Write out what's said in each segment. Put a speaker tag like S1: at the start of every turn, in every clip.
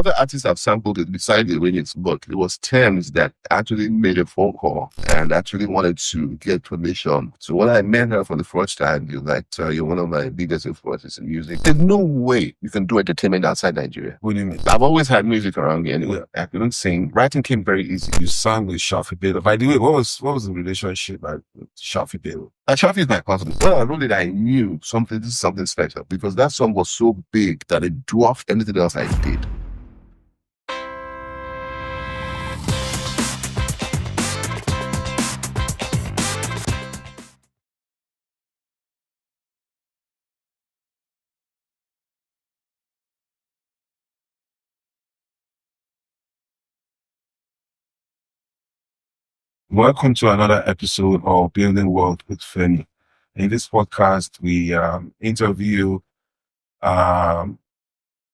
S1: other artists have sampled it beside the remix, but it was Thames that actually made a phone call and actually wanted to get permission. So when I met her for the first time, you like, you're one of my biggest influences in music. There's no way you can do entertainment outside Nigeria.
S2: What do you mean?
S1: I've always had music around me anyway. I couldn't sing. Writing came very easy.
S2: You sang with Shaffy Bello. By the way, what was the relationship like with Shaffy Bello?
S1: Shaffy is my cousin. Well, I know that I knew this is something special because that song was so big that it dwarfed anything else I did.
S2: Welcome to another episode of Building Wealth with Femi. In this podcast, we interview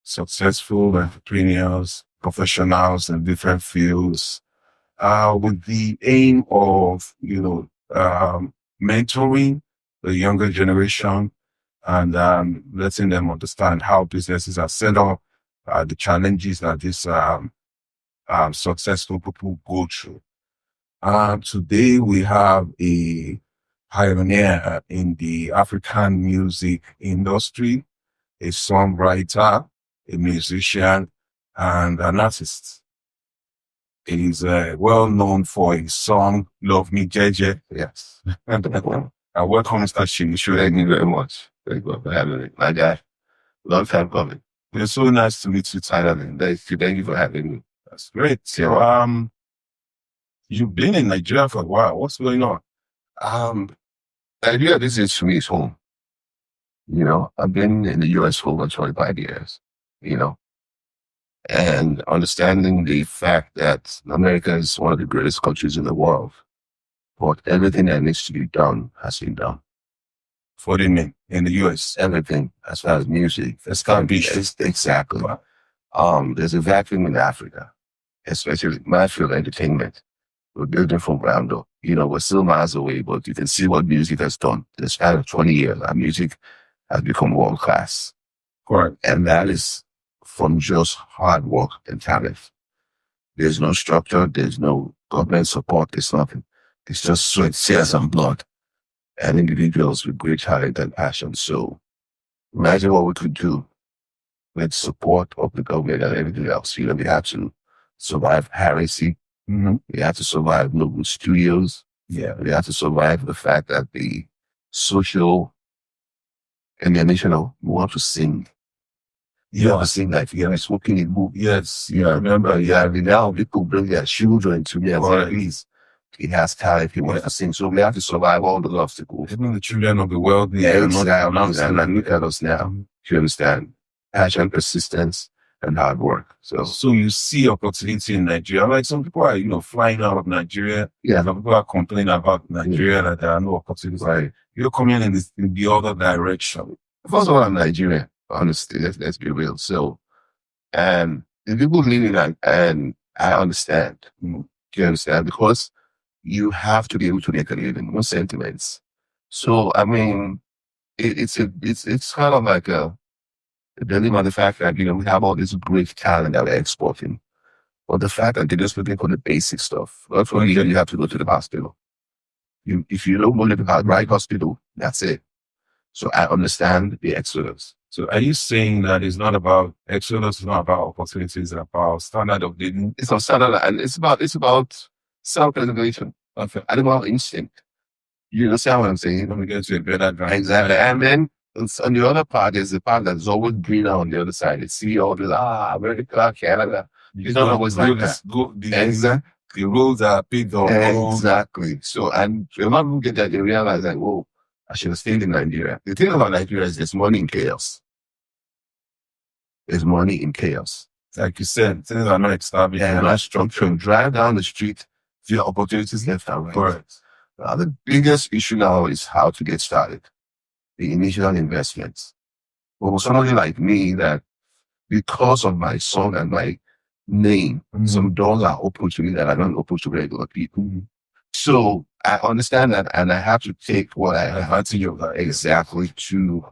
S2: successful entrepreneurs, professionals in different fields, with the aim of, mentoring the younger generation and letting them understand how businesses are set up, the challenges that these successful people go through. Today we have a pioneer in the African music industry, a songwriter, a musician, and an artist. He's well known for his song "Love Me Jeje."
S1: Yes.
S2: And welcome, Mr. Shimishu.
S1: Thank you very much. Thank you for having me. My guy, long time coming.
S2: It's so nice to meet you, Tyler.
S1: Thank you for having me.
S2: That's great. So, you've been in Nigeria for a while. What's going on?
S1: Nigeria, this is for me, it's home. I've been in the US for over 25 years, and understanding the fact that America is one of the greatest countries in the world, but everything that needs to be done has been done.
S2: For the men in the US?
S1: Everything, as far as music.
S2: It's can't be
S1: exactly. There's a vacuum in Africa, especially my field, entertainment. We're building from ground up. We're still miles away, but you can see what music has done. In the span of 20 years, our music has become world class.
S2: Correct.
S1: And that is from just hard work and talent. There's no structure. There's no government support. There's nothing. It's just sweat, tears, and blood. And individuals with great talent and passion. So imagine what we could do with support of the government and everything else. We have to survive heresy.
S2: Mm-hmm.
S1: We have to survive local studios.
S2: Yeah.
S1: We have to survive the fact that the social and the national, we want to sing. You want to sing like you're smoking in movies.
S2: Yes.
S1: Remember, now people bring their children to me and say, please, he has talent, he wants to sing. So we have to survive all the obstacles.
S2: Even the children of the world.
S1: And look at us now. You understand? Passion, persistence, and hard work.
S2: So you see opportunity in Nigeria. Like some people are, flying out of Nigeria.
S1: Yeah.
S2: Some people are complaining about Nigeria that there are no opportunities.
S1: Right.
S2: You're coming in the other direction.
S1: First of all, I'm Nigerian, honestly. Let's be real. So, and the people living and I understand. Do you understand? Because you have to be able to make a living, no sentiments. So, I mean, it's kind of like a dilemma, the fact that, we have all this great talent that we're exporting. But the fact that they're just looking for the basic stuff. That's why you have to go to the hospital. If you don't go to the right hospital, that's it. So I understand the exodus.
S2: So are you saying that it's not about exodus, it's not about opportunities, it's about standard of living?
S1: It's not standard, and it's about self-preservation, animal instinct. You understand what I'm saying?
S2: Let me get to a better advantage.
S1: Exactly. And then on the other part, there's the part that's always greener on the other side. It's all this, America, Canada. It's not always like that.
S2: Exactly. The roads are paved on.
S1: Exactly. So, and when people get that, they realize that, whoa, I should have stayed in Nigeria. The thing about Nigeria is there's money in chaos. There's money in chaos.
S2: Like you said, things are not established.
S1: And not structured. Drive down the street, see opportunities left and right.
S2: Correct.
S1: The biggest issue now is how to get started. The initial investments. But for somebody like me, that because of my song and my name, some doors are open to me that are not open to regular people. So I understand that, and I have to take what I have to exactly to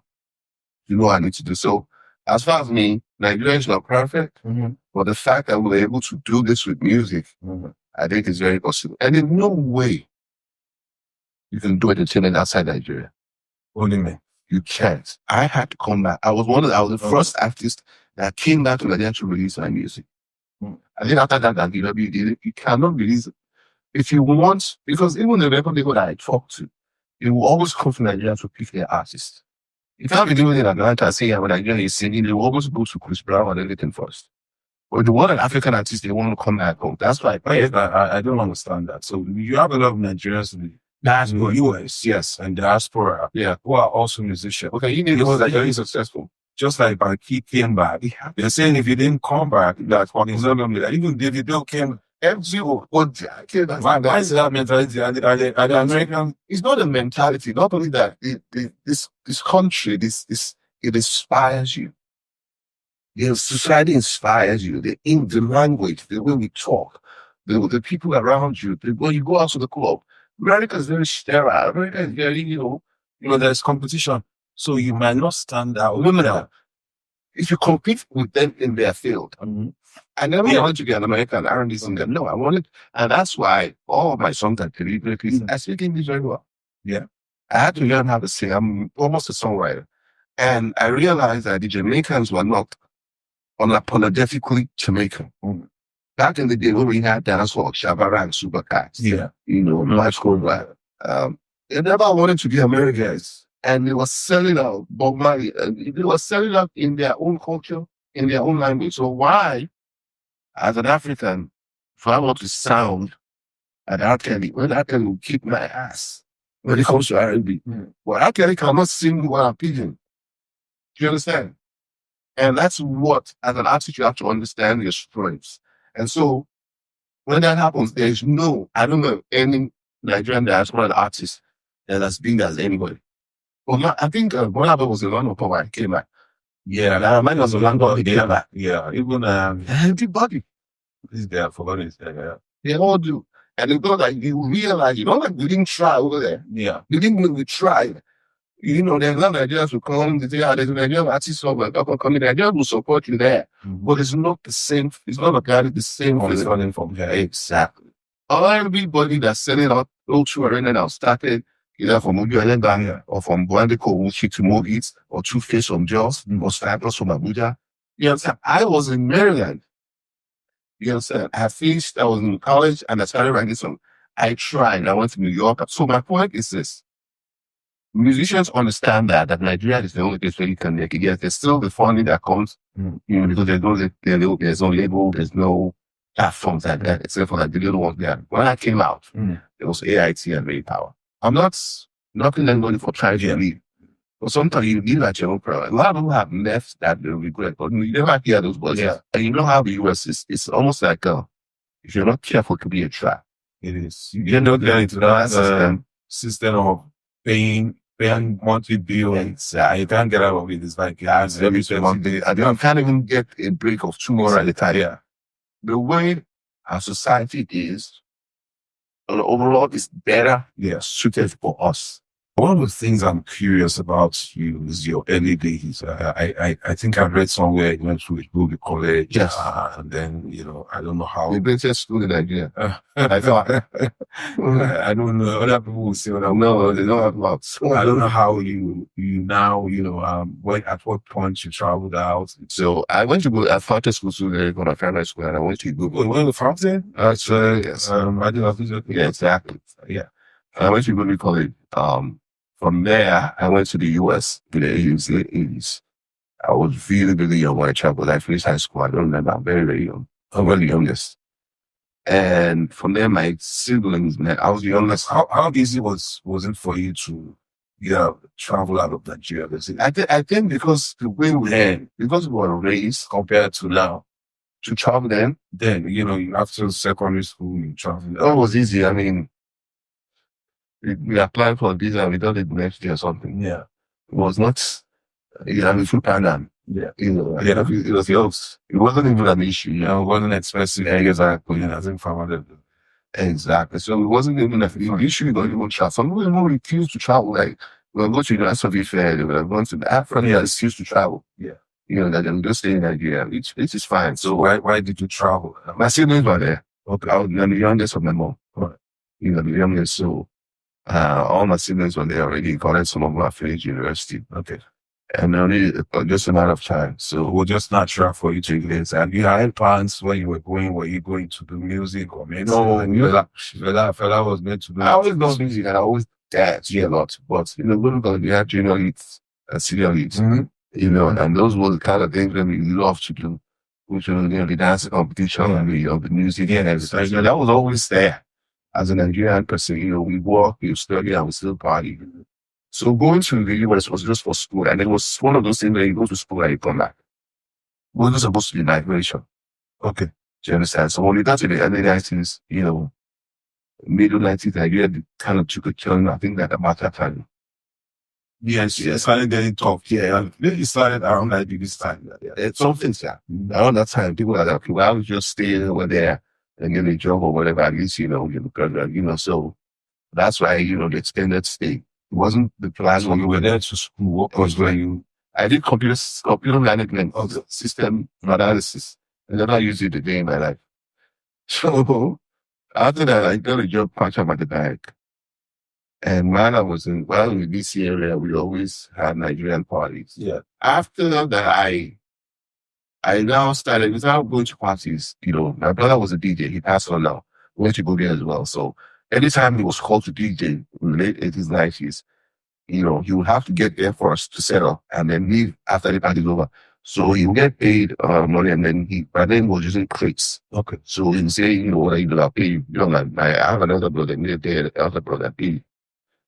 S1: do what I need to do. So as far as me, Nigeria is not perfect, But the fact that we were able to do this with music, I think is very possible. And in no way you can do entertainment outside Nigeria.
S2: What do you mean?
S1: You can't. I had to come back. I was the first artist that came back to Nigeria to release my music. I think after that, you cannot release it. If you want, because even the record label that I talk to, it will always come to Nigeria to pick their artist. You can't be doing it in Atlanta and say, I'm Nigerian is singing, they will always go to Chris Brown and everything first. But the one African artists, they want to come back home. That's why
S2: I don't understand that. So you have a lot of Nigerians in the US,
S1: yes,
S2: and diaspora, who are also musicians.
S1: Okay, you need to be very successful.
S2: Just like Banky came back. They're saying if you didn't come back, that's what is not going to be. Even Davido came. Why is that mentality? Are the American?
S1: It's not a mentality. Not only that, this country, it inspires you. The society inspires you. The language, the way we talk, the people around you. When you go out to the club, America is very sterile. America is very,
S2: there's competition, so you might not stand out.
S1: If you compete with them in their field, I never wanted to be an American R&B singer. No, I wanted, and that's why all of my songs are deliberately. I speak English very well.
S2: Yeah,
S1: I had to learn how to sing. I'm almost a songwriter, and I realized that the Jamaicans were not unapologetically Jamaican. Back in the day when we had dancehall, Shabara and Supercats, Life Goes By, they never wanted to be Americans. And they were selling out Bob Marley. They were selling out in their own culture, in their own language. So why, as an African, if I want to sound at R. Kelly, when R. Kelly will kick my ass when it comes to R&B. Well, R. Kelly cannot sing while I'm pidgin. Do you understand? And that's what, as an artist, you have to understand your strengths. And so when that happens, there's I don't know any Nigerian diaspora artist that has been as anybody. Well, I think one of it was a London when I came back.
S2: Yeah,
S1: mine was a London came back.
S2: Yeah, even
S1: everybody.
S2: This guy, I forgot his name. Yeah.
S1: They all do. And it's not like you realize, like we didn't try over there.
S2: Yeah.
S1: We didn't really try. There's not Nigerians who come, they say, there's a Nigerian artist coming, Nigerians will support you there. But it's not the same, it's not exactly the same.
S2: It's coming from here.
S1: Exactly. Everybody that's selling out, those who are in and out started either from Obi Olenga or from Bwandeko Wuchi to Movies or Two Face from Jaws or Fabulous from Abuja. You understand? I was in Maryland. You understand? I finished, I was in college and I started writing some. I tried. I went to New York. So my point is this. Musicians understand that Nigeria is the only place where you can make it. Yes, there's still the funding that comes, because there's no label, there's no platforms like that, except for the little ones there. When I came out, there was AIT and Ray Power. I'm not knocking anybody for trying to leave. But sometimes you leave at your own peril. A lot of people have left that they regret, but you never hear those words. Yeah. And you know how the US is, it's almost like, if you're not careful, it could be a trap.
S2: It is. You don't get into that system of paying monthly bill.
S1: Exactly.
S2: You can't get out of it. It's like,
S1: every month. I can't even get a break of 2 more at a time.
S2: Yeah.
S1: The way our society is, overall, is better suited for us.
S2: One of the things I'm curious about you is your early days. I think I read somewhere you went to Igbó college.
S1: Yes.
S2: And then, I don't know how.
S1: The greatest school in Nigeria.
S2: I thought, I don't know. Other people will say,
S1: no, they don't have lots.
S2: I don't know how you now, at what point you traveled out.
S1: So I went to go at Fountain School, when I found high school, and I went to Igbó.
S2: You went to Fountain?
S1: Yes.
S2: I did have to.
S1: Yeah, exactly.
S2: Yeah.
S1: I went to Igbó college. From there, I went to the US in the 80s. I was really, really young when I traveled. I finished high school. I don't remember. I'm very, very young. I'm one of the youngest. And from there, my siblings, man, I was the youngest.
S2: How easy was it for you to travel out of Nigeria?
S1: I think because the way because we were raised compared to now, to travel then,
S2: after secondary school, you traveled.
S1: It was easy. I mean, we applied for a visa, we done it the next day or something.
S2: Yeah.
S1: It was not, full Panam.
S2: Yeah.
S1: It was yours. It wasn't even an issue.
S2: It wasn't expensive.
S1: Exactly.
S2: I think
S1: exactly. So it wasn't even an issue. Don't even travel. Some people even refuse to travel. Like, we'll go to the National Fair, we're going to Africa, they refuse to travel.
S2: Yeah.
S1: You know, that I'm just staying in Nigeria, which is fine.
S2: So
S1: So
S2: why did you travel?
S1: my siblings were there.
S2: Okay.
S1: I'm the youngest of my mom.
S2: Right.
S1: You know, the youngest. So all my siblings were there already. College, some of them finished university.
S2: Okay.
S1: And only just a matter of time.
S2: It
S1: So
S2: was just natural for you to get. And you had plans when you were going. Were you going to do music or maybe
S1: no,
S2: fella was meant to do?
S1: I always love music and I always dance a lot. But you know, we had junior youth and senior youth. You know, and those were the kind of things that we love to do. Which was, you know, the dancing competition and the music and everything. So that was always there. As a Nigerian person, you know, we work, we study, and we still party. So going to the US was just for school, and it was one of those things where you go to school and you come back. It wasn't supposed to be migration.
S2: Okay.
S1: Do you understand? So when we got to the early 90s, you know, middle 90s, Nigeria kind of took a turn. I think that about that time.
S2: Yes, it started getting tough. Yeah, maybe it started around like this time.
S1: Yeah, it's something, yeah. Around that time, people are like, well, I was just staying over there and get a job or whatever. At least, you know, so that's why, you know, the extended stay. It wasn't the plan when
S2: you were there to school. What was where you?
S1: I did computer management of system analysis. I never used it a day in my life. So after that, I got a job part-time at the bank. And while I was in the DC area, we always had Nigerian parties.
S2: Yeah.
S1: After that, I now started without going to parties. You know, my brother was a DJ. He passed on now. We went to go there as well. So anytime he was called to DJ in the late 80s, 90s, you know, he would have to get there first to settle and then leave after the party's over. So he would get paid money and then by then he was using crates.
S2: Okay.
S1: So he would say, you know, what are you doing? I'll pay you. You know, like, I have another brother, the other brother, pay you.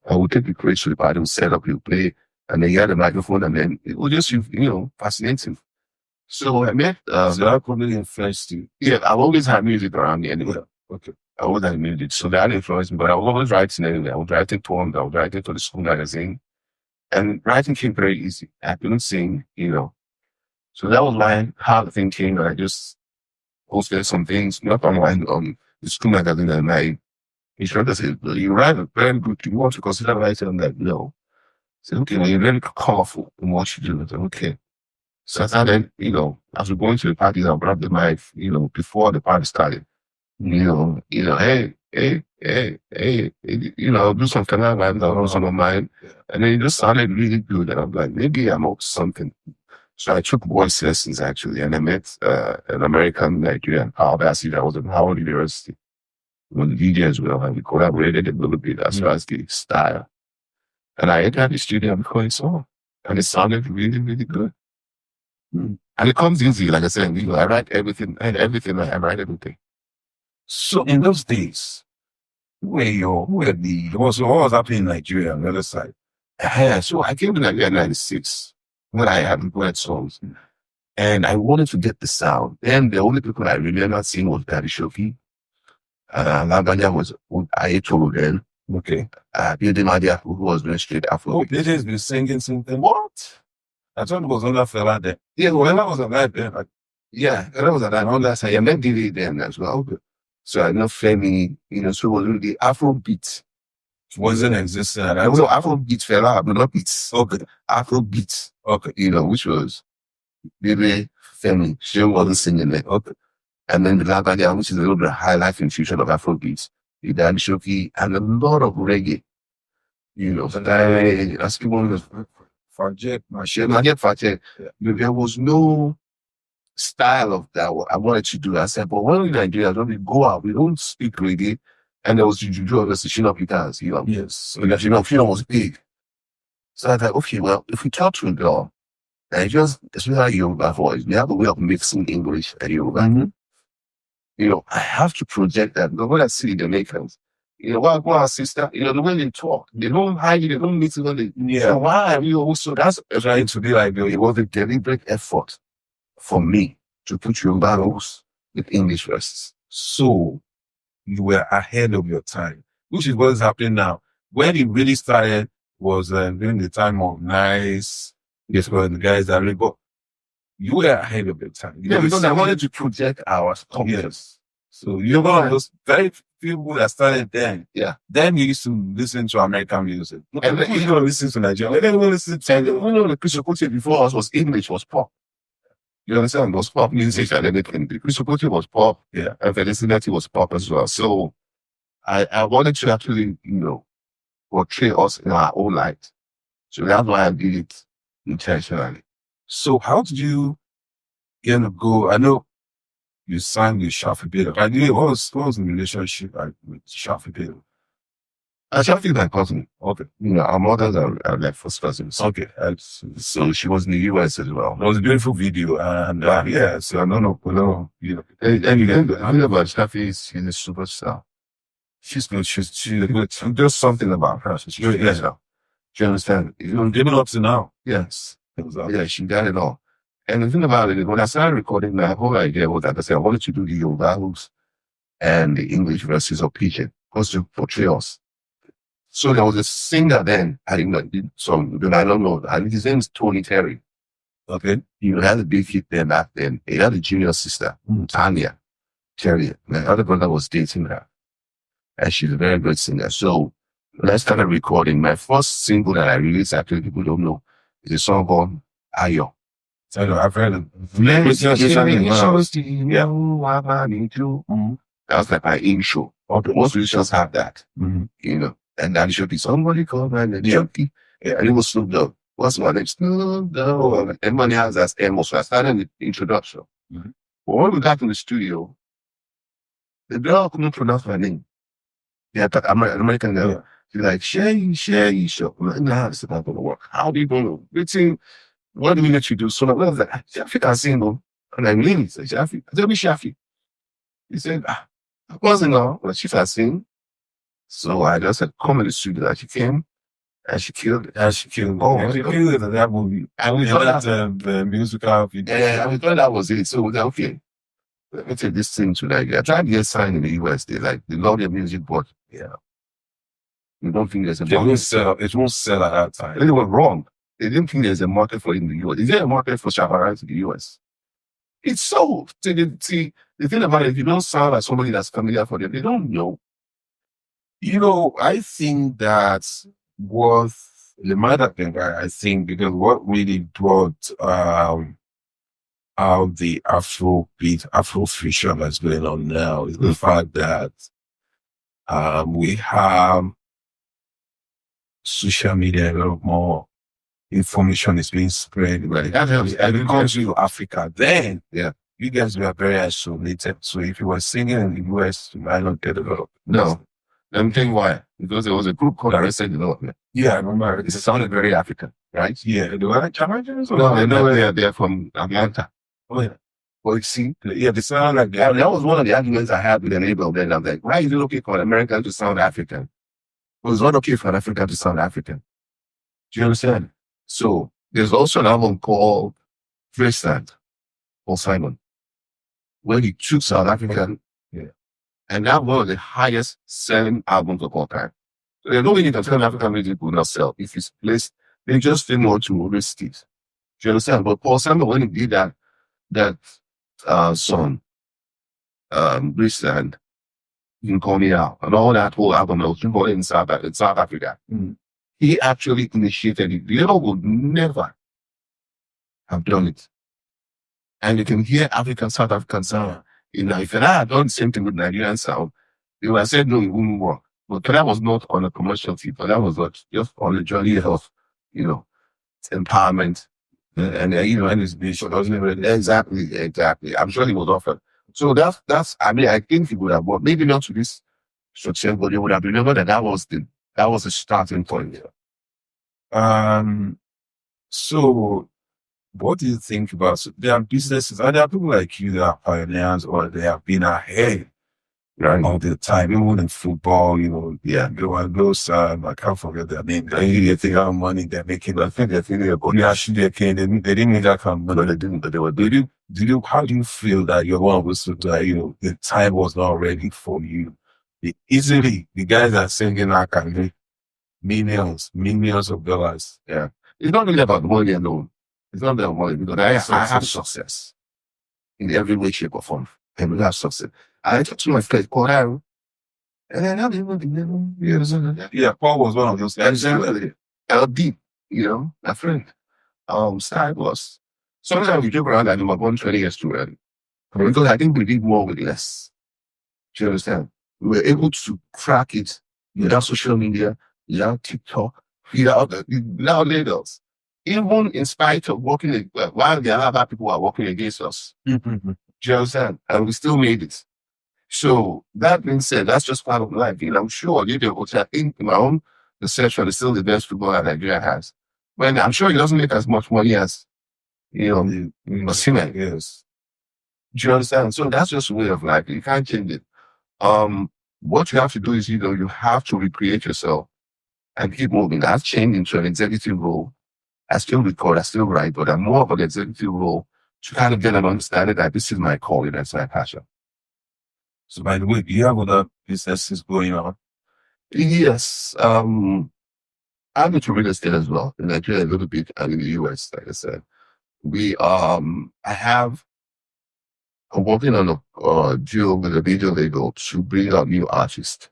S1: I would take the crates to the party, set up, he'll play, and then he had a microphone, and then it was just, you know, fascinating. So I met,
S2: so that probably influenced you.
S1: Yeah, I've always had music around me anyway.
S2: Okay.
S1: I always had music. So that influenced me, but I was always writing anyway. I was writing poems, I was writing for the school magazine. And writing came very easy. I couldn't sing, you know. So that was how the thing came. I just posted some things, not online, on the school magazine, and my instructor said, well, you write very good. Do you want to consider writing? I'm like, no. I said, okay, well, you're very colorful in what you do. I said, okay. So I started, you know, as we're going to the parties, I'll grab the mic, you know, before the party started. You know, hey, you know, do some kind of vibes that was on my mind. And then it just sounded really good. And I'm like, maybe I'm up to something. So I took voice lessons actually, and I met an American Nigerian ambassador that was at Howard University. With the DJ as well, and we collaborated a little bit as far as the style. And I entered the studio and recorded a song, and it sounded really, really good. And it comes easy, like I said, you know, I write everything, I write everything.
S2: So in those days, what was happening in Nigeria on the other side?
S1: So I came to Nigeria in 96 when I had recorded songs, and I wanted to get the sound. Then the only people I remember seeing was Daddy Shaffy. Laganya was untold then.
S2: Okay.
S1: Buildingwealthwithfemirogers, who was doing straight Afro.
S2: Oh, they just been singing something. What? I thought it was another fella there.
S1: Yeah,
S2: well, that was alive then.
S1: Yeah, that was alive. On that side, I met Diddy then as well. So I know Femi, you know, so it was really the Afrobeat.
S2: Wasn't existing.
S1: I was Afrobeat fella, but not beats.
S2: Okay.
S1: Afrobeat.
S2: Okay.
S1: You know, which was Diddy, Femi. She wasn't singing it.
S2: Okay.
S1: And then the Laganya, which is a little bit high life infusion of Afrobeats. The Daddy Shaffy, and a lot of reggae. You know, so as people was there was no style of that I wanted to do. I said, but when we Nigerians, when we go out, we don't speak reggae. And there was the juju of the Shina Peters, you know.
S2: Yes.
S1: So that, you know, Shina was big. So I thought, okay, well, if we talk to a girl, Nigerians, especially Yoruba voice, we have a way of mixing English and Yoruba. You know, I have to project that. The way I see the Jamaicans, you know, what our sister, you know, the way they talk, they don't hide it, they don't mix it. So why are you also, that's trying to be like, it was a deliberate effort for me to put Yoruba rules with English verses.
S2: So you were ahead of your time, which is what is happening now. When it really started was during the time of Nice, yes, well, the guys that really got, you were ahead of your time.
S1: Yeah, because I wanted to project our competence.
S2: So you're one of those very few people that started then.
S1: Yeah.
S2: Then you used to listen to American music.
S1: And then you don't listen to Nigerian. And then we listen to, you know, the Christian culture before us was English, was pop. You understand? It was pop music and everything. The Christopher was pop,
S2: Yeah.
S1: and Felicity was pop as well. So I wanted to actually, portray us in our own light. So that's why I did it intentionally.
S2: So how did you go? I know you signed with Shaffy Bello. I knew what was the relationship like with Shaffy Bello?
S1: I Shaffy my cousin.
S2: Okay.
S1: Our mothers are like first cousins.
S2: Okay.
S1: So she was in the US as well.
S2: It was a beautiful video, and
S1: So I don't know, And again, I mean about Shaffy, she's a superstar. She's good. She's good. There's something about her. She's very good. Do you understand?
S2: Even up to now.
S1: Yes. Yeah, she got it all. And the thing about it is, when I started recording, my whole idea was that I said, I wanted to do the Yoruba hooks and the English verses of Pigeon, just to portray us. So there was a singer then, I think that did some, but I don't know, and his name is Tony Terry.
S2: Okay.
S1: He had a big hit there back then. He had a junior sister, Tanya Terry. My other brother was dating her, and she's a very good singer. So when I started recording, my first single that I released, actually people don't know, is a song called Ayo.
S2: So I've heard it.
S1: That was like my intro. Most musicians have that, and that should be somebody called my name, Junkie. Yeah, and it was Snoop Dogg. What's my name? Snoop Dogg. Everybody has that emo. So I started the introduction. But when we got in the studio, the girl couldn't pronounce my name. Yeah, but I'm an American girl. She's like, Shay, show. Nah, it's not going to work. How do you going to? What do we let you do? So I was like, Shaffy can sing, though. And I'm leaning. He said, Shaffy. I said, me Shaffy. He said, I wasn't know, but she can sing. So I just said, come in the studio. And she came, and she killed it.
S2: And she killed it. Oh, she killed it in that movie.
S1: And we thought
S2: the musical video.
S1: Yeah, we thought that was it. So we said, okay, let me take this thing to Nigeria. I tried to get signed in the US. They love their music, but you don't think there's a market.
S2: It won't sell at that time.
S1: They were wrong. They didn't think there's a market for it in the US. Is there a market for Shaffy in the US? It's sold. See, the thing about it, if you don't sound like somebody that's familiar for them, they don't know.
S2: I think that's what the matter thing, I think, because what really brought out the Afrofusion that's going on now is the fact that we have social media, a lot more information is being spread.
S1: Right. That helps.
S2: And it comes to Africa. Then, you guys were very isolated. So if you were singing in the US, you might not get a lot of.
S1: No. Let me tell you why. Because there was a group called Arrested Development.
S2: Yeah, I remember.
S1: It sounded very African, right?
S2: Yeah. They were like Jamaicans?
S1: No, they're from Atlanta.
S2: Oh, yeah.
S1: Well, you see,
S2: they sound like that.
S1: That was one of the arguments I had with a neighbor then. I'm like, why is it okay for an American to sound African? Well, it's not okay for an African to sound African. Do you understand? So there's also an album called Freestand, Paul Simon, where he took South African, and that one of the highest selling albums of all time. So there's no way you can tell African music will not sell if it's placed. They just fit more to overseas. Do you understand? But Paul Simon, when he did that song, Freestand, You Can Call Me Out, and all that whole album was recorded in South Africa. He actually initiated it. The label would never have done it. And you can hear South African sound. If I had done the same thing with Nigerian sound, they would have said, no, it wouldn't work. But that was not on a commercial tip, but that was just on the journey of, empowerment. And his vision. Exactly. I'm sure he was offered. So I think he would have, but maybe not to this success, but they would have remembered that was the starting point.
S2: So what do you think about, there are businesses, and there are people like you that are pioneers, or they have been ahead of their time, even in football, there were those, I can't forget their name. They think how money they're making. I think they're thinking about, they didn't need that kind of money.
S1: But they didn't, but they were
S2: how do you feel that you're one of those, the time was not ready for you? The guys that are singing that can make millions of dollars.
S1: Yeah. It's not really about money alone. It's not about money, because I have success in every way, shape, or form. And we have success. I talked to my friend called Aaron, and then I didn't
S2: Paul was one of those guys.
S1: Exactly. LD, my friend. Star was. Sometimes we joke around that we were born 20 years too early. Because I think we did more with less. Do you understand? We were able to crack it without social media, without TikTok, without labels. Even in spite of working, while the other people are working against us. Do you understand? And we still made it. So that being said, that's just part of life. I'm sure you do, which I think in my own perception is still the best footballer Nigeria has. When I'm sure he doesn't make as much money as, Osimhen.
S2: Yes.
S1: Do you understand? So that's just a way of life. You can't change it. What you have to do is, you have to recreate yourself and keep moving. I've changed into an executive role. I still record, I still write, but I'm more of an executive role to kind of get an understanding that this is my calling, that's my passion.
S2: So by the way, do you have other businesses going on?
S1: Yes. I'm into real estate as well in Nigeria a little bit and in the US, like I said. I'm working on a deal with a major label to bring out new artists.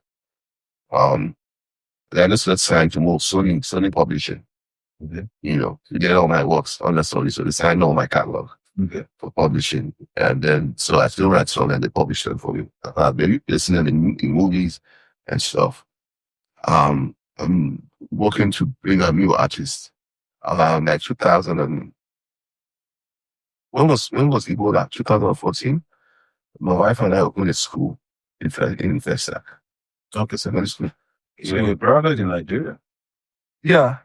S1: They're just signed to more Sony Publishing.
S2: Okay.
S1: To get all my works on the Sony, so they signed all my catalog for publishing. And then, so I still write songs and they publish them for me. Maybe listening in movies and stuff. I'm working to bring out new artists. Like 2000 and when was Ebola? 2014. My wife and I opened a school in Festac.
S2: Okay,
S1: Secondary school.
S2: so your brother in Nigeria?
S1: Yeah,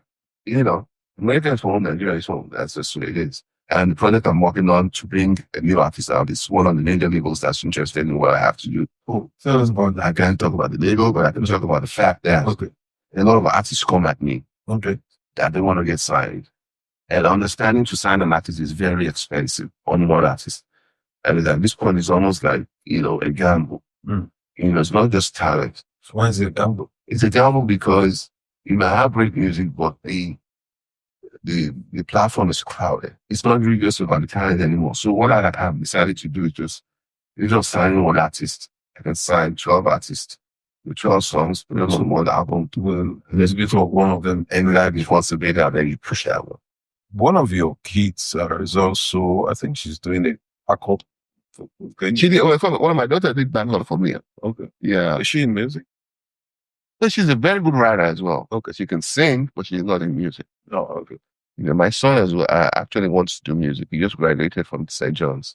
S1: America is home, Nigeria is home. That's just what it is. And the project I'm working on to bring a new artist out is one of the major labels that's interested in what I have to do. Tell us about that. I can't talk about the label, but I can talk about the fact that a lot of artists come at me that they want to get signed. And understanding to sign an artist is very expensive on one artist. And at this point, it's almost like, a gamble. It's not just talent.
S2: So why is it a gamble?
S1: It's a gamble because you might have great music, but the platform is crowded. It's not really just about the talent anymore. So what I have decided to do is just sign one artist. I can sign 12 artists with 12 songs, put them on one album. There's a bit of one of them, and that responsibility, and then you push that one.
S2: One of your kids is also, I think she's doing it.
S1: One of my daughters did backup for me.
S2: Okay.
S1: Yeah.
S2: Is she in music?
S1: So she's a very good writer as well. Okay. She can sing, but she's not in music.
S2: Oh, okay.
S1: My son as well actually wants to do music. He just graduated from St. John's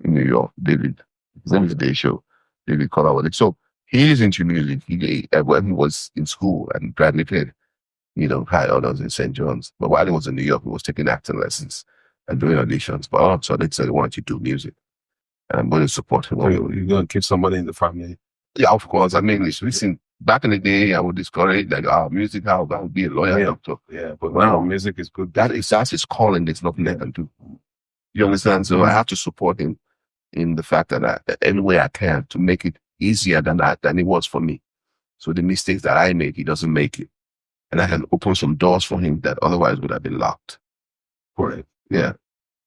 S1: in New York. David. His name is David Colawale. So he is into music. When he was in school and graduated, high honors in St. John's. But while he was in New York, he was taking acting lessons and doing auditions. But all of a sudden, they wanted to do music. And I'm going to support him.
S2: So you're going to keep somebody in the family?
S1: Yeah, of course. I mean, listen, back in the day, I would discourage music, I would be a lawyer, doctor.
S2: Yeah, but now music is good.
S1: That's his calling. There's nothing I can do. You understand? So I have to support him in the fact that any way I can to make it easier than it was for me. So the mistakes that I made, he doesn't make it. And I can open some doors for him that otherwise would have been locked.
S2: Correct.
S1: Yeah.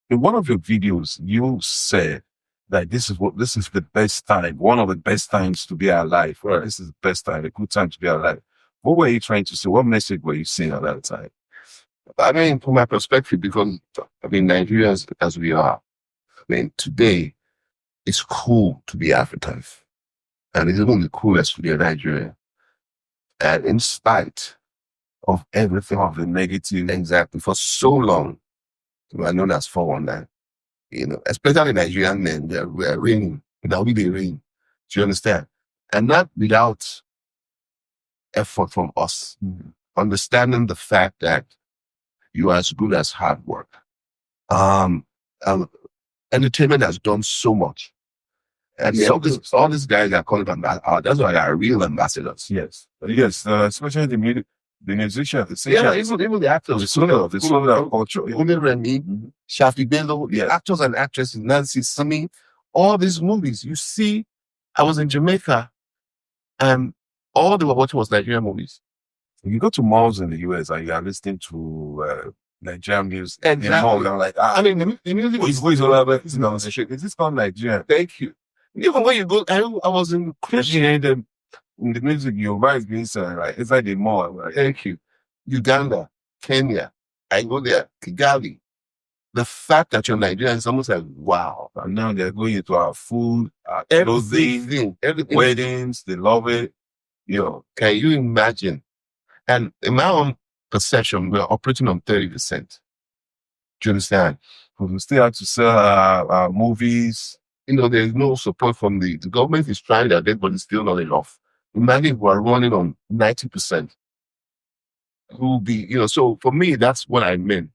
S2: In one of your videos, you said that this is the best time, one of the best times to be alive. Right? This is the best time, a good time to be alive. What were you trying to say? What message were you saying at that time?
S1: I mean, from my perspective, because Nigerians as we are, today it's cool to be African. And it's even the coolest to be a Nigerian. And in spite of everything,
S2: of the negative,
S1: exactly, for so long, we are known as 419. Especially Nigerian men, we're reigning. Now we be reign. Do you understand? And not without effort from us. Understanding the fact that you are as good as hard work. Entertainment has done so much. And all these guys are calling them, that's why they are real ambassadors.
S2: Yes. Yes, especially the musicians.
S1: Yeah, even the actors.
S2: The solo culture.
S1: Remy, Shaffy Bello, the actors and actresses, Nancy Simi, all these movies. You see, I was in Jamaica and all they were watching was Nigerian movies.
S2: You go to malls in the US and you are listening to Nigerian music.
S1: Exactly.
S2: I'm like,
S1: the music
S2: is all about is this called Nigeria?
S1: Thank you. Even when you go, I was in Christian.
S2: In the music, your voice being sung, right? It's like the mall, right?
S1: Thank you. Uganda, Kenya. I go there, Kigali. the fact that you're Nigerian is almost like, wow.
S2: And now they're going into our food, our clothing,
S1: everything.
S2: weddings. They love it.
S1: Can you imagine? And in my own perception, we're operating on 30%. Do you understand?
S2: Because we still have to sell our movies.
S1: There's no support from the government is trying their best, but it's still not enough. Imagine if we're running on 90%. Who'll be, so for me, that's what I meant.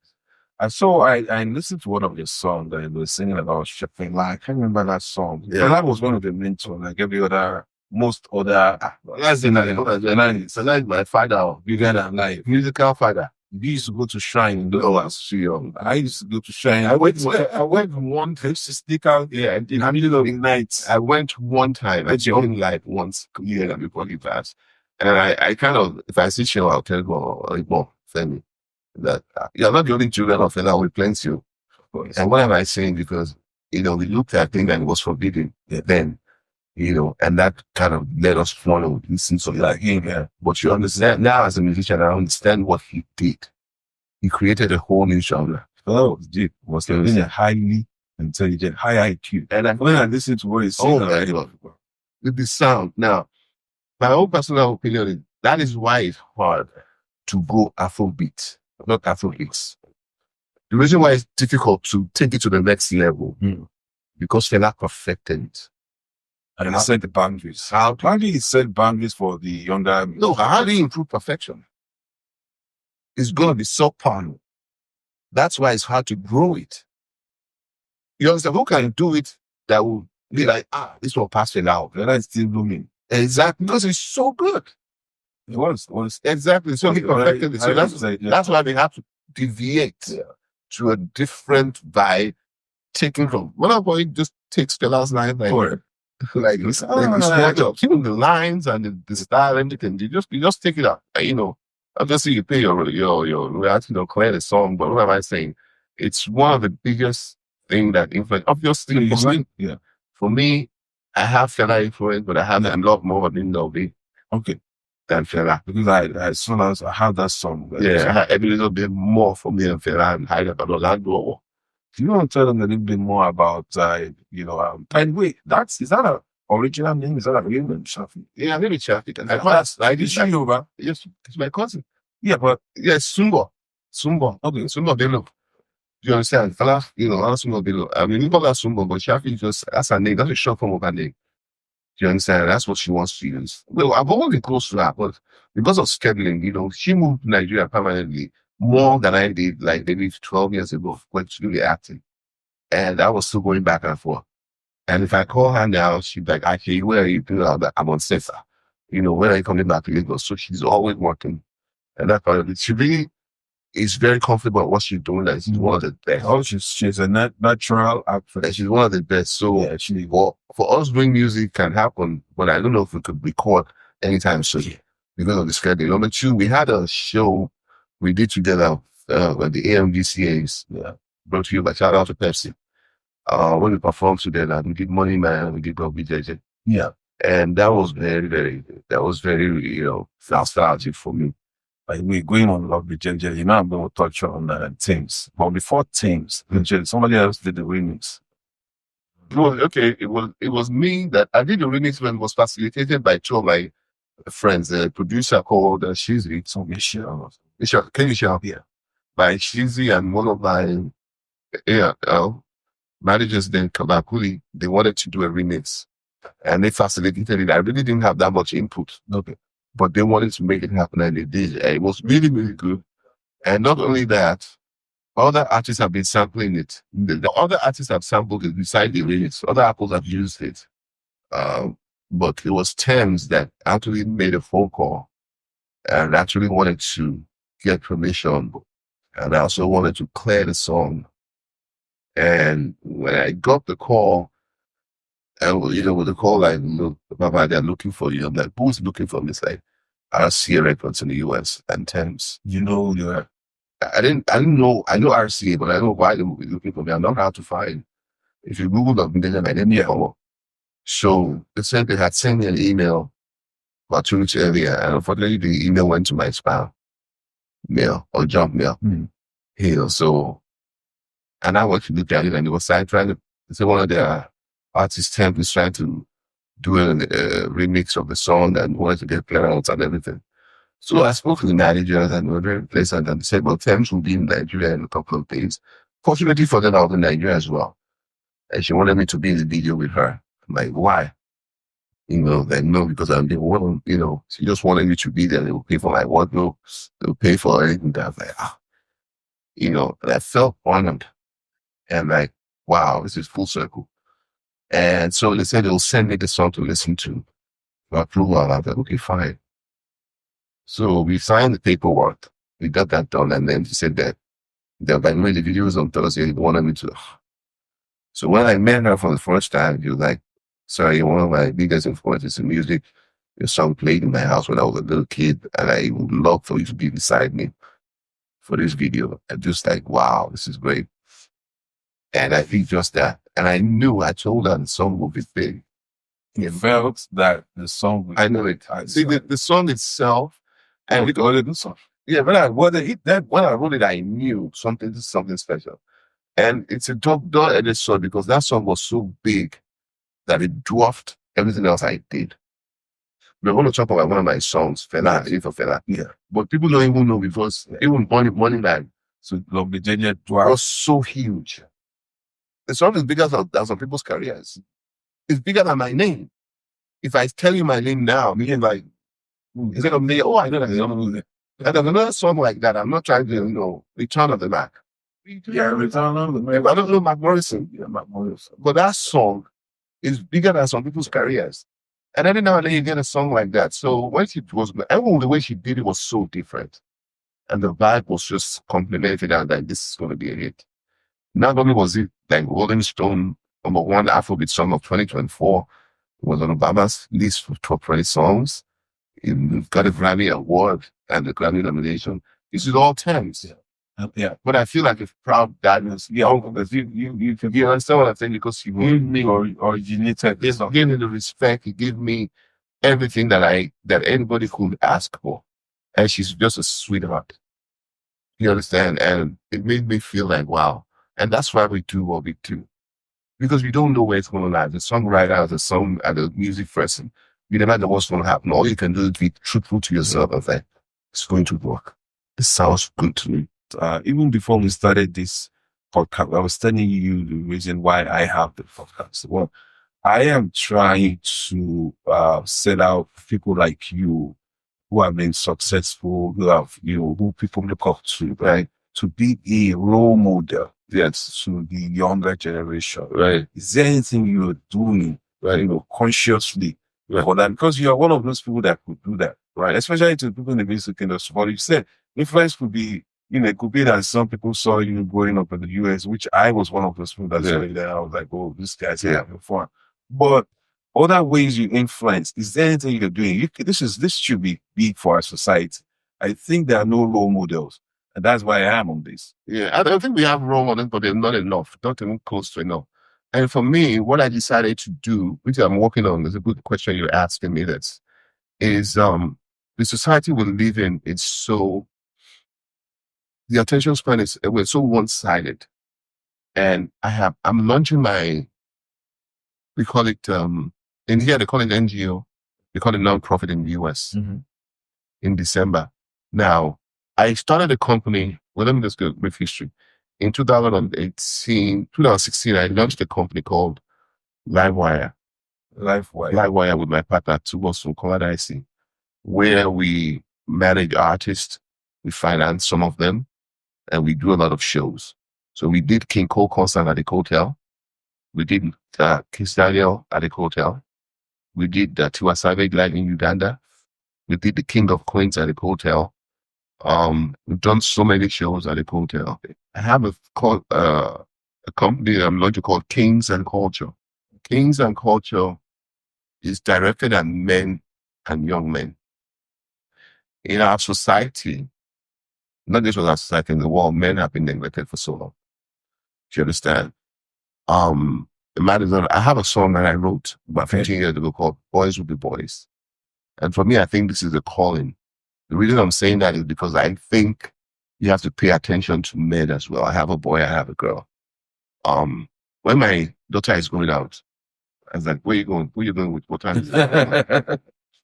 S2: And so I listened to one of your songs that was singing about Shaffy Bello. I can't remember that song.
S1: Yeah.
S2: But that was one of the main songs, like every other, most other.
S1: That's my father.
S2: You got that like
S1: Musical father.
S2: You used to go to shrine.
S1: No, I was too young.
S2: I used to go to shrine. I went one time to sneak out there in the middle of the night.
S1: I went one time. I joined like once year before he passed. And I kind of, if I see you, I'll tell you, Femi, that you're not the only children of Fela, we plenty you. And what am I saying? Because, we looked at things and it was forbidden then, and that kind of led us follow listen to like him. Yeah. But you understand now as a musician, I understand what he did. He created a whole new genre.
S2: Oh, dude, was a highly intelligent, high IQ. And when I listen to what he's saying,
S1: with the sound. Now, my own personal opinion is that is why it's hard to go Afrobeat, not Afrobeats. The reason why it's difficult to take it to the next level, because Fela perfected it.
S2: And he set the boundaries. How do you set boundaries for the younger?
S1: No, how do you improve perfection? It's going to be subpar. That's why it's hard to grow it. You understand? Who can do it that will be like, this will pass it out.
S2: And that's still blooming.
S1: Exactly. Because it's so good.
S2: It was.
S1: Exactly. So he perfected it. So that's why they have to deviate to a different vibe, taking from one of them just takes Fela's line like it's keeping the lines and the style and everything. You just take it out. Obviously you pay your royalty to clear the song, but what am I saying? It's one of the biggest thing that influence. Obviously, for me, I have Fela influence, but I have a lot more than Novi.
S2: Okay.
S1: Than Fela.
S2: Because as soon as I have that song.
S1: I had a little bit more for me than Fela and Haida Orlando.
S2: You want to tell them a little bit more about, and wait, is that an original name? Is that a real name, Shaffy?
S1: Yeah, maybe Shaffy. Yes, it's my cousin.
S2: Yeah, but
S1: yes, Sumbo. Okay, Sumbo Bello. Do you understand? Fela, Sumbo Bello. I mean, people are Sumbo, but Shaffy that's her name. That's a short form of her name. Do you understand? That's what she wants to use. Well, I've always been close to her, but because of scheduling, she moved to Nigeria permanently more than I did, like maybe 12 years ago, when she did the acting. And I was still going back and forth. And if I call her now, she's like, actually, where are you? I'm on set. When are you coming back to Lagos? So she's always working. And that part of it, she really is very comfortable at what she's doing. That she's one of the best.
S2: Oh, she's a natural actress.
S1: She's one of the best. So for us doing music can happen, but I don't know if we could record anytime soon because of the schedule. Number two, we had a show we did together at the AMVCAs. Brought to you by shout out to Pepsi. When we performed together, we did Money Man, we did Love Me Jeje.
S2: Yeah.
S1: And that was very nostalgic for me.
S2: Like we're going on Love Me Jeje, I'm going to touch on Teams. But before Teams, somebody else did the remix.
S1: It was me that I did the remix when it was facilitated by two of my friends, a producer called Shizzy.
S2: So Michelle.
S1: Can you shout?
S2: Yeah.
S1: By Shizzy and one of my managers then Kabakuli, they wanted to do a remix. And they facilitated it. I really didn't have that much input.
S2: Okay.
S1: But they wanted to make it happen and they did. It was really, really good. And not only that, other artists have been sampling it. The other artists have sampled it beside the remix. Other apples have used it. But it was Thames that actually made a phone call and actually wanted to get permission. And I also wanted to clear the song. And when I got the call, and with the call like, look, Baba, they're looking for you. I'm like, who's looking for me? It's like RCA Records in the US and Thames. I didn't know. I know RCA, but I don't know why they would be looking for me. I don't know how to find. If you Google them, then I didn't know. So they said they had sent me an email about 2 weeks earlier, and unfortunately the email went to my spam mail or junk mail. So And I watched look at it and it was like trying to, so one of the artists temp was trying to do a remix of the song and wanted to get playoffs and everything. So I spoke to the managers and they were very pleasant and they said, well, Thames will be in Nigeria in a couple of days. Fortunately for them, I was in Nigeria as well. And she wanted me to be in the video with her. I'm like, why? Like, no, because I'm the one, she just wanted me to be there. They will pay for my wardrobe. They will pay for everything. That I was like, and I felt honored and like, wow, this is full circle. And so they said they'll send me the song to listen to for approval. I was like, okay, fine. So we signed the paperwork. We got that done. And then she said that they're like, the video was on Thursday. They wanted me to. So when I met her for the first time, she was like, sorry, one of my biggest influences in music. Your song played in my house when I was a little kid. And I would love for you to be beside me for this video. And just like, wow, this is great. And I think just that. And I told her the song would be big.
S2: You felt that the song would
S1: I know it. See, the song itself, and
S2: it got the song.
S1: Yeah, when I wrote it, I knew something special. And it's a double-edged sword because that song was so big that it dwarfed everything else I did. We're going to talk about one of my songs, Fela, Fela.
S2: Yeah.
S1: But people don't even know because even Money Bag,
S2: so Love Me Jeje
S1: was so huge. The song is bigger than some people's careers. It's bigger than my name. If I tell you my name now, you're like, instead of me, I know that. And there's another song like that. I'm not trying to, Return of the Mac.
S2: Yeah, Return of the Mac.
S1: I don't know Mac Morrison. Yeah, Mac Morrison. But that song is bigger than some people's careers. And every now and then you get a song like that. So when the way she did it was so different. And the vibe was just complimented and like, this is going to be a hit. Not only was it like Rolling Stone #1 Afrobeat song of 2024, it was on Obama's list of top 20 songs. It got a Grammy Award and the Grammy nomination. This is all Thames.
S2: Yeah.
S1: But I feel like a proud dad is,
S2: you
S1: understand what I'm saying? Because he gave me
S2: originated.
S1: He gave me the respect. He gave me everything that anybody could ask for. And she's just a sweetheart. You understand? And it made me feel like, wow. And that's why we do what we do. Because we don't know where it's going to land. The songwriter, the music person, you never know what's going to happen. All you can do is be truthful to yourself and say, it's going to work. This sounds good to me.
S2: Even before we started this podcast, I was telling you the reason why I have the podcast. Well, I am trying to set out people like you who have been successful, who people look up to, right? To be a role model, yes, to the younger generation,
S1: right?
S2: Is there anything you're doing, right? Consciously, right? For that, because you are one of those people that could do that, right? Especially to people in the music industry. But you said influence could be, it could be that some people saw you growing up in the US, which I was one of those people that saw it, and I was like, oh, this guy's having fun. But other ways you influence, is there anything you're doing? This should be big for our society. I think there are no role models. And that's why I am on this.
S1: Yeah, I don't think we have role models, but they're not enough, not even close to enough. And for me, what I decided to do, which I'm working on, is a good question you're asking me. The society we live in is so, the attention span we're so one-sided. And I'm launching we call it, in here they call it NGO, they call it nonprofit in the US in December. Now, I started a company, well, let me just go with history. In 2016, I launched a company called Livewire with my partner, Tubos from Koladisi, where we manage artists, we finance some of them, and we do a lot of shows. So we did King Cole concert at the hotel. We did Kiss Daniel at the hotel. We did Tiwa Savage live in Uganda. We did the King of Queens at the hotel. We've done so many shows at the hotel. I have a company I'm launching called Kings and Culture. Kings and Culture is directed at men and young men. In our society, not just with our society, in the world, men have been neglected for so long. Do you understand? The matter is that I have a song that I wrote about 15 years ago called Boys Will Be Boys. And for me, I think this is a calling. The reason I'm saying that is because I think you have to pay attention to men as well. I have a boy, I have a girl. when my daughter is going out, I was like, where you going? Where you going with? What time is it?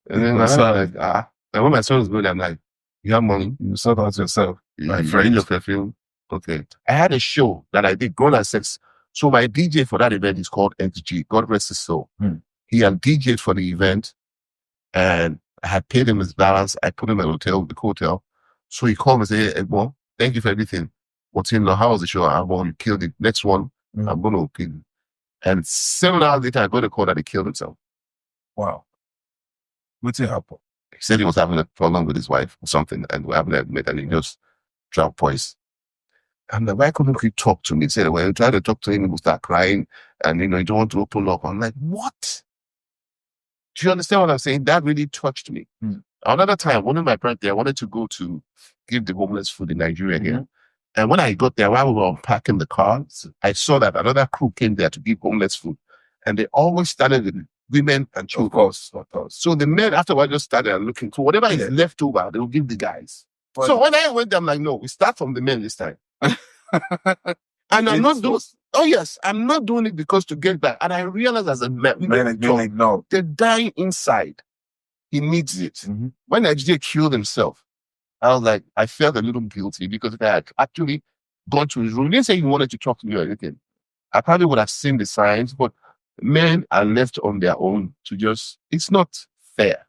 S1: And then I'm like, and when my son was going, I'm like, you have money?
S2: You sort out yourself.
S1: My friend of perfume. Okay. I had a show that I did, Grown and Sex. So my DJ for that event is called XG. God rest his soul. He had DJed for the event, and I had paid him his balance. I put him in the hotel. So he called me and said, hey, well, thank you for everything. What's in the house? The show? I want to kill the next one. I'm going to kill him. And 7 hours later, I got a call that he killed himself.
S2: Wow. What's it happen?
S1: He said he was having a problem with his wife or something, and we haven't admitted, and he just dropped voice. I'm like, why couldn't he talk to me? He said, when you try to talk to him, he will start crying, and you don't want to open up. I'm like, what? Do you understand what I'm saying? That really touched me. Another time, one of my friends there wanted to go to give the homeless food in Nigeria here. And when I got there, while we were unpacking the cars, I saw that another crew came there to give homeless food. And they always started with women and children. Of course. So the men afterwards just started looking. So whatever is left over, they will give the guys. But so when I went there, I'm like, no, we start from the men this time. And I'm not doing, I'm not doing it because to get back. And I realized as a man, they're dying inside. He needs it. When Nigeria killed himself, I was like, I felt a little guilty because if I had actually gone to his room, he didn't say he wanted to talk to me or anything. I probably would have seen the signs, but men are left on their own to just, it's not fair.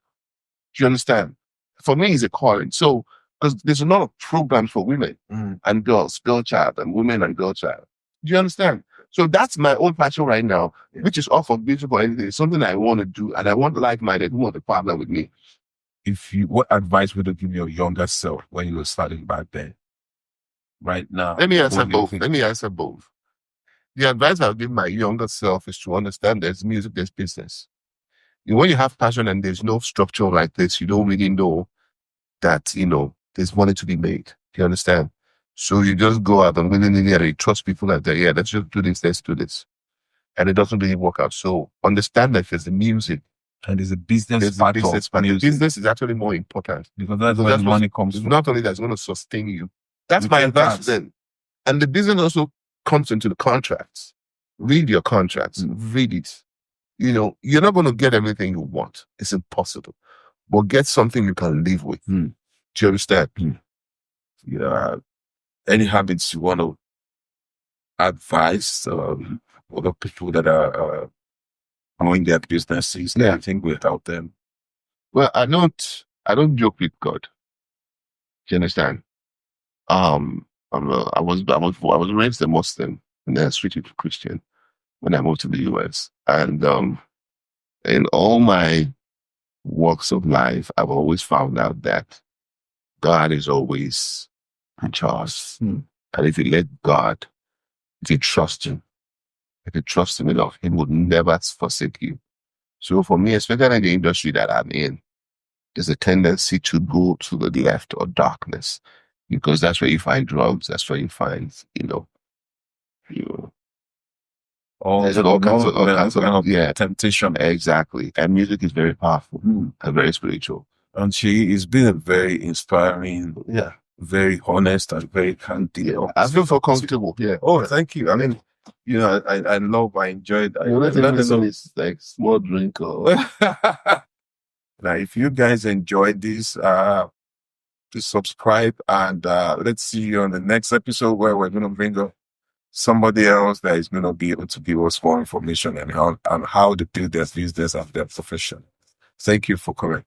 S1: Do you understand? For me, it's a calling. So, because there's a lot of programs for women and girls, girl child, and women and girl child. Do you understand? So that's my own passion right now, which is off of beautiful anything. It's something I want to do, and I want like-minded who want to partner with me.
S2: What advice would you give your younger self when you were starting back then? Right now.
S1: Let me answer both. The advice I would give my younger self is to understand there's music, there's business. When you have passion and there's no structure like this, you don't really know that, there's money to be made. Do you understand? So you just go out and willingly trust people that let's just do this, let's do this. And it doesn't really work out. So understand that there's the music.
S2: And there's a business part.
S1: The business is actually more important.
S2: Because that's where the money comes from.
S1: Not only that's going to sustain you. That's my advice then. And the business also comes into the contracts. Read your contracts. Read it. You're not going to get everything you want. It's impossible. But get something you can live with. Do you understand?
S2: Any habits you want to advise other people that are owning their businesses? I think without them.
S1: Well, I don't joke with God. Do you understand? I was raised a Muslim and then I switched to Christian when I moved to the US. And in all my walks of life, I've always found out that God is always in charge. And if you let God, if you trust him enough, he would never forsake you. So for me, especially in the industry that I'm in, there's a tendency to go to the left or darkness because that's where you find drugs. That's where you find, all kinds of
S2: temptation.
S1: Exactly. And music is very powerful and very spiritual.
S2: And it's been a very inspiring, very honest and very candid.
S1: I feel so comfortable. Yeah.
S2: Oh, thank you. I mean, I enjoyed.
S1: It's like small drink or.
S2: Now, if you guys enjoyed this, please subscribe and let's see you on the next episode where we're going to bring up somebody else that is going to be able to give us more information on how to build their business and their profession. Thank you for coming.